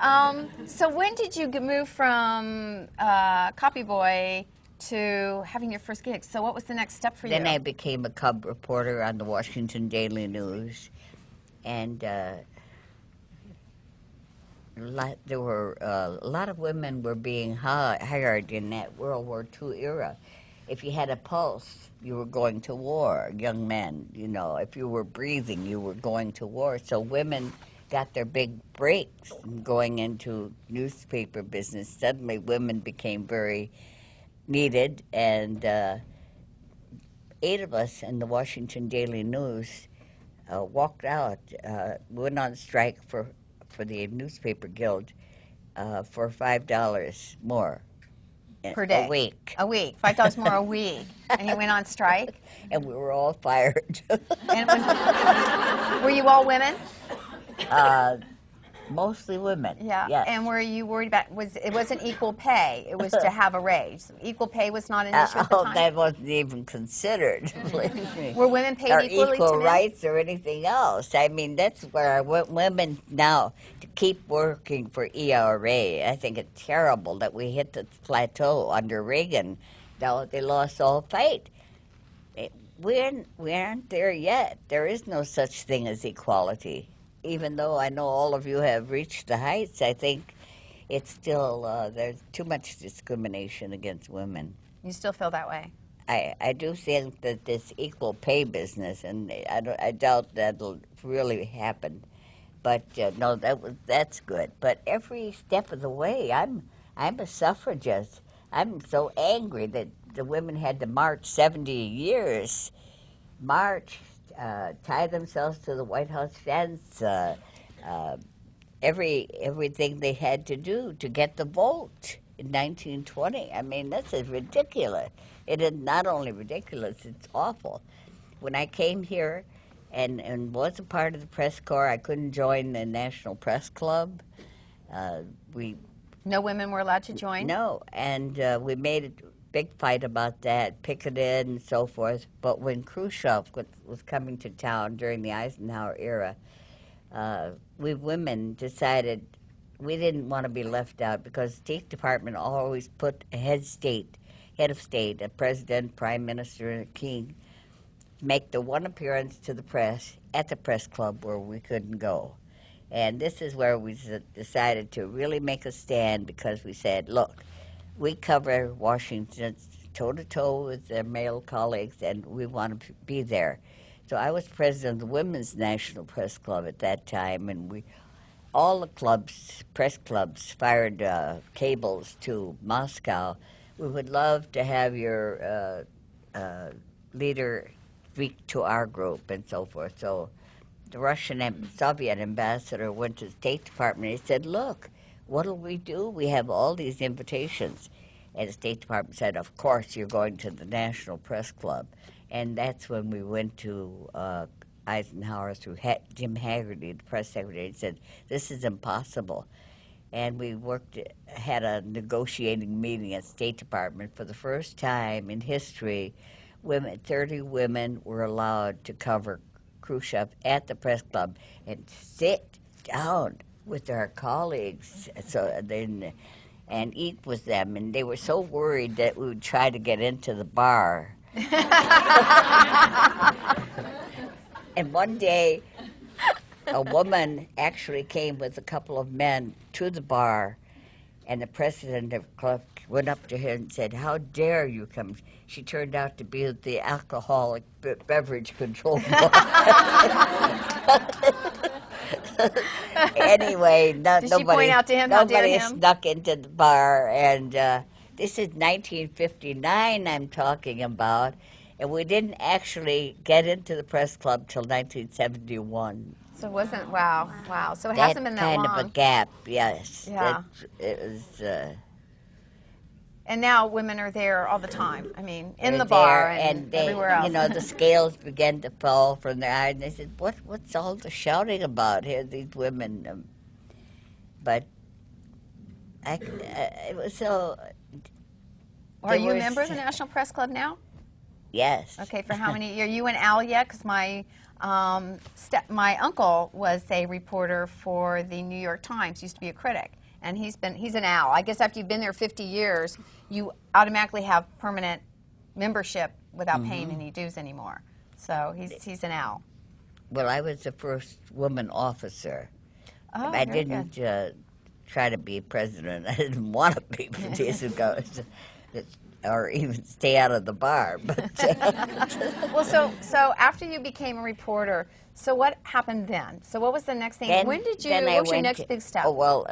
So when did you move from copy boy to having your first gig? So what was the next step for you? Then I became a cub reporter on the Washington Daily News, and there were a lot of women were being hired in that World War II era. If you had a pulse, you were going to war. Young men, you know, if you were breathing, you were going to war. So women got their big breaks going into newspaper business. Suddenly, women became very needed, and 8 of us in the Washington Daily News walked out, went on strike for the newspaper guild for $5 more per day? a week. A week, $5 more a week, and you went on strike. And we were all fired. And were you all women? Mostly women. Yeah. Yes. And were you worried about, it wasn't equal pay, it was to have a raise. Equal pay was not an issue at the time? That wasn't even considered. Were women paid or equally equal to men? rights or anything else. I mean, that's where I want women now to keep working for ERA. I think it's terrible that we hit the plateau under Reagan. Now they lost all fight. We aren't there yet. There is no such thing as equality. Even though I know all of you have reached the heights, I think it's still, there's too much discrimination against women. You still feel that way? I do think that this equal pay business, and I doubt that'll really happen, but no, that's good. But every step of the way, I'm a suffragist. I'm so angry that the women had to march 70 years, tie themselves to the White House fence, everything they had to do to get the vote in 1920. I mean, this is ridiculous. It is not only ridiculous, it's awful. When I came here and was a part of the press corps, I couldn't join the National Press Club. No women were allowed to join? No, and we made a big fight about that, picketed and so forth. But when Khrushchev was coming to town during the Eisenhower era, we women decided we didn't want to be left out because the State Department always put a head of state, a president, prime minister, and a king, make the one appearance to the press at the press club where we couldn't go. And this is where we decided to really make a stand because we said, look, we cover Washington toe-to-toe with their male colleagues, and we want to be there. So I was president of the Women's National Press Club at that time, and all the clubs, press clubs, fired cables to Moscow. We would love to have your leader speak to our group and so forth. So the Russian and Soviet ambassador went to the State Department and he said, look, what'll we do? We have all these invitations. And the State Department said, of course, you're going to the National Press Club. And that's when we went to Eisenhower through Jim Haggerty, the press secretary, and said, this is impossible. And we had a negotiating meeting at the State Department. For the first time in history, 30 women were allowed to cover Khrushchev at the press club and sit down with our colleagues and eat with them. And they were so worried that we would try to get into the bar. And one day, a woman actually came with a couple of men to the bar, and the president of the club went up to her and said, how dare you come? She turned out to be the alcoholic beverage control board. Anyway, Did she point out to him how dare nobody him? snuck into the bar, and this is 1959 I'm talking about, and we didn't actually get into the press club till 1971. So it wasn't, wow. So it hasn't been that long. That kind of a gap, yes. Yeah. It was... And now women are there all the time. I mean, in the there, bar and they, everywhere else. You know, the scales began to fall from their eyes, and they said, what's all the shouting about here, these women? But it was so... Are you a member of the National Press Club now? Yes. Okay, for how many? Are you an owl yet? Because my my uncle was a reporter for the New York Times. Used to be a critic, and he's an owl. I guess after you've been there 50 years, you automatically have permanent membership without paying any dues anymore. So he's an owl. Well, I was the first woman officer. Oh, I very didn't good. try to be president. I didn't want to be 50 years ago, or even stay out of the bar. But Well, so after you became a reporter, so what happened then? So what was the next thing? then, When did you? then I What was your went next to- big step? Oh, well,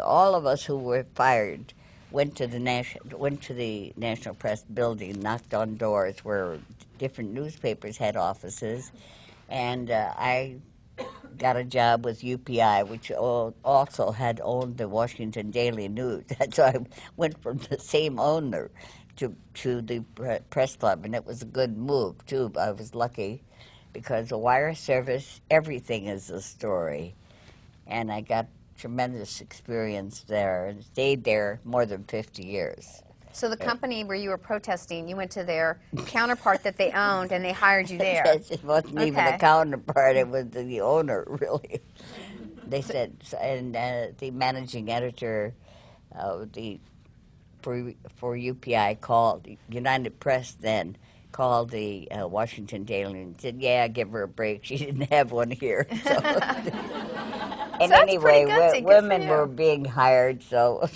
all of us who were fired went to the National Press building, knocked on doors where different newspapers had offices, and I got a job with UPI, which also had owned the Washington Daily News. So I went from the same owner to the press club, and it was a good move, too. I was lucky because the wire service, everything is a story. And I got tremendous experience there and stayed there more than 50 years. So the company where you were protesting, you went to their counterpart that they owned, and they hired you there. Yes, it wasn't even Okay. the counterpart, it was the owner, really. They said, and the managing editor for UPI called, United Press then, called the Washington Daily and said, yeah, give her a break. She didn't have one here. So. And that's anyway, pretty gutsy. Good for women you. were being hired, so.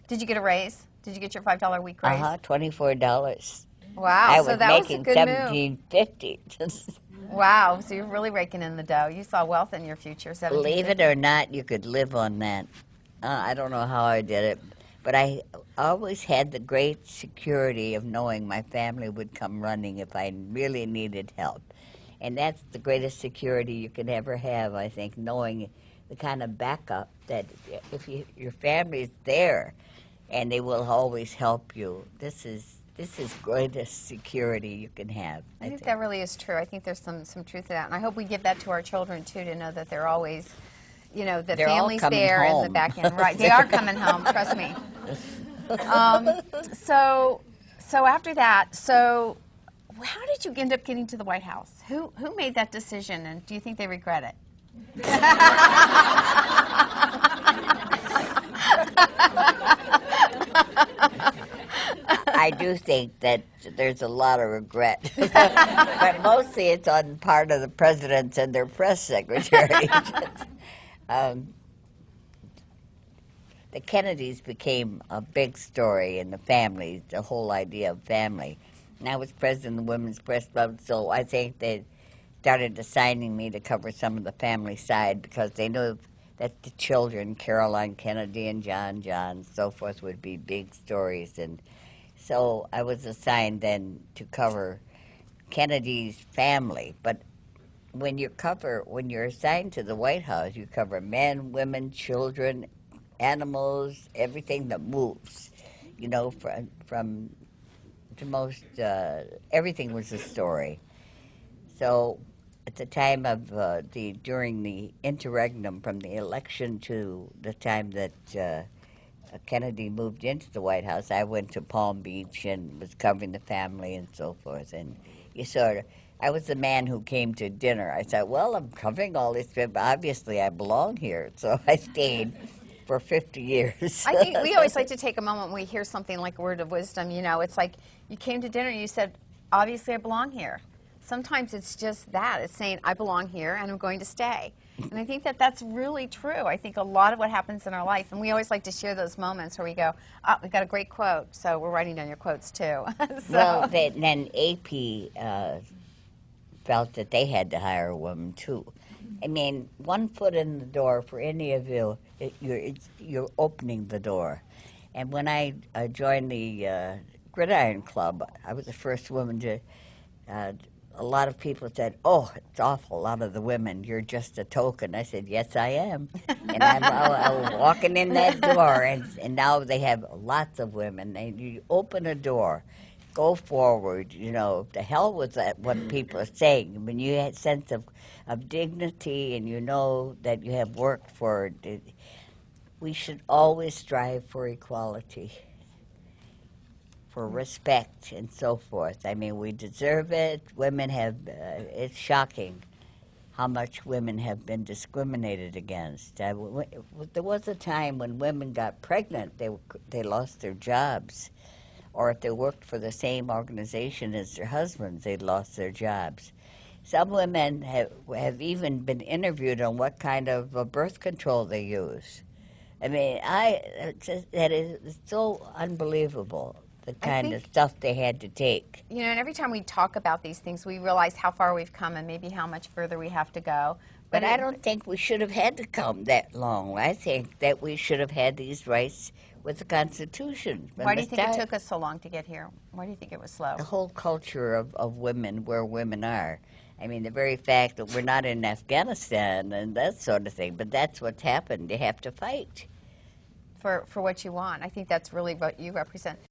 Did you get a raise? Did you get your $5 a week raise? $24. Wow, I so was that was a making good move. $17.50. Wow, so you're really raking in the dough. You saw wealth in your future. Believe it or not, you could live on that. I don't know how I did it, but I always had the great security of knowing my family would come running if I really needed help. And that's the greatest security you can ever have, I think, knowing the kind of backup that if your family's there and they will always help you. This is greatest security you can have. I think that really is true. I think there's some truth to that. And I hope we give that to our children, too, to know that they're always, you know, the They're all family's coming there in the home. back end. Right, they are coming home, trust me. So after that, so how did you end up getting to the White House? Who made that decision, and do you think they regret it? I do think that there's a lot of regret, but mostly it's on part of the presidents and their press secretaries. The Kennedys became a big story in the family, the whole idea of family. And I was president of the Women's Press Club, so I think they started assigning me to cover some of the family side because they knew that the children, Caroline Kennedy and John, so forth, would be big stories. And so I was assigned then to cover Kennedy's family. But when you're assigned to the White House, you cover men, women, children, animals, everything that moves. You know, from the most, everything was a story. So at the time of during the interregnum from the election to the time that Kennedy moved into the White House, I went to Palm Beach and was covering the family and so forth. And I was the man who came to dinner. I said, well, I'm covering all this, but obviously I belong here. So I stayed for 50 years. I think we always like to take a moment when we hear something like a word of wisdom. You know, it's like you came to dinner and you said, obviously I belong here. Sometimes it's just that. It's saying, I belong here and I'm going to stay. And I think that that's really true. I think a lot of what happens in our life, and we always like to share those moments where we go, we've got a great quote, so we're writing down your quotes too. Well, then AP felt that they had to hire a woman too. I mean, one foot in the door for any of you, you're opening the door. And when I joined the Gridiron Club, I was the first woman to. A lot of people said, "Oh, it's awful. A lot of the women, you're just a token." I said, "Yes, I am." And I was walking in that door, and now they have lots of women. And you open a door, go forward. You know, the hell with that. What people are saying. When you have a sense of dignity, and you know that you have worked for it, we should always strive for equality. for respect and so forth. I mean, we deserve it. Women have, it's shocking how much women have been discriminated against. There was a time when women got pregnant, they lost their jobs. Or if they worked for the same organization as their husbands, they lost their jobs. Some women have even been interviewed on what kind of birth control they use. I mean, that is so unbelievable, the kind of stuff they had to take. You know, and every time we talk about these things, we realize how far we've come and maybe how much further we have to go. But I don't think we should have had to come that long. I think that we should have had these rights with the Constitution. Why do you think it took us so long to get here? Why do you think it was slow? The whole culture of women, where women are. I mean, the very fact that we're not in Afghanistan and that sort of thing, but that's what's happened. You have to fight. For what you want. I think that's really what you represent.